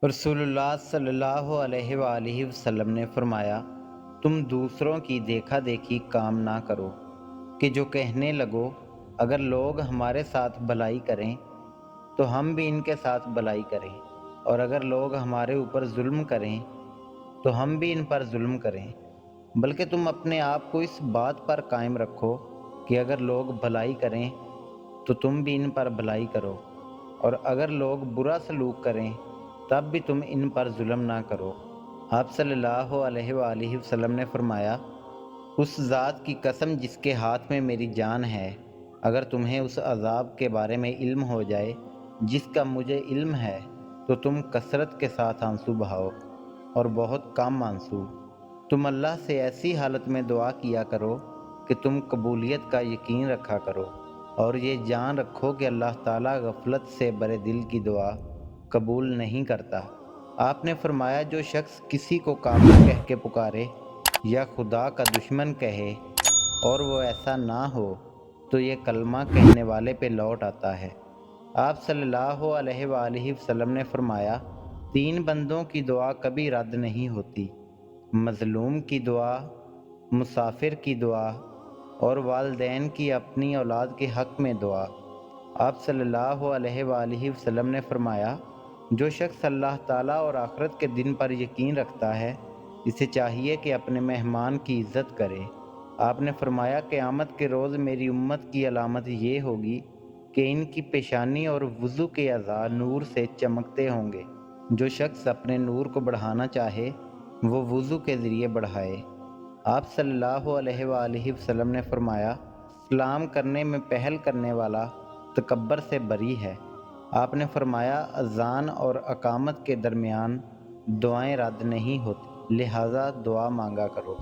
رسول اللہ صلی اللہ علیہ وآلہ وسلم نے فرمایا، تم دوسروں کی دیکھا دیکھی کام نہ کرو کہ جو کہنے لگو اگر لوگ ہمارے ساتھ بھلائی کریں تو ہم بھی ان کے ساتھ بھلائی کریں، اور اگر لوگ ہمارے اوپر ظلم کریں تو ہم بھی ان پر ظلم کریں، بلکہ تم اپنے آپ کو اس بات پر قائم رکھو کہ اگر لوگ بھلائی کریں تو تم بھی ان پر بھلائی کرو، اور اگر لوگ برا سلوک کریں تب بھی تم ان پر ظلم نہ کرو۔ آپ صلی اللہ علیہ وآلہ وسلم نے فرمایا، اس ذات کی قسم جس کے ہاتھ میں میری جان ہے، اگر تمہیں اس عذاب کے بارے میں علم ہو جائے جس کا مجھے علم ہے تو تم کثرت کے ساتھ آنسو بہاؤ اور بہت کم آنسو۔ تم اللہ سے ایسی حالت میں دعا کیا کرو کہ تم قبولیت کا یقین رکھا کرو، اور یہ جان رکھو کہ اللہ تعالیٰ غفلت سے برے دل کی دعا قبول نہیں کرتا۔ آپ نے فرمایا، جو شخص کسی کو کافر کہہ کے پکارے یا خدا کا دشمن کہے اور وہ ایسا نہ ہو تو یہ کلمہ کہنے والے پہ لوٹ آتا ہے۔ آپ صلی اللہ علیہ وآلہ وسلم نے فرمایا، 3 بندوں کی دعا کبھی رد نہیں ہوتی: مظلوم کی دعا، مسافر کی دعا، اور والدین کی اپنی اولاد کے حق میں دعا۔ آپ صلی اللہ علیہ وآلہ وسلم نے فرمایا، جو شخص اللہ تعالیٰ اور آخرت کے دن پر یقین رکھتا ہے اسے چاہیے کہ اپنے مہمان کی عزت کرے۔ آپ نے فرمایا، قیامت کے روز میری امت کی علامت یہ ہوگی کہ ان کی پیشانی اور وضو کے اعضاء نور سے چمکتے ہوں گے۔ جو شخص اپنے نور کو بڑھانا چاہے وہ وضو کے ذریعے بڑھائے۔ آپ صلی اللہ علیہ وآلہ وسلم نے فرمایا، سلام کرنے میں پہل کرنے والا تکبر سے بری ہے۔ آپ نے فرمایا، اذان اور اقامت کے درمیان دعائیں رد نہیں ہوتی، لہٰذا دعا مانگا کرو۔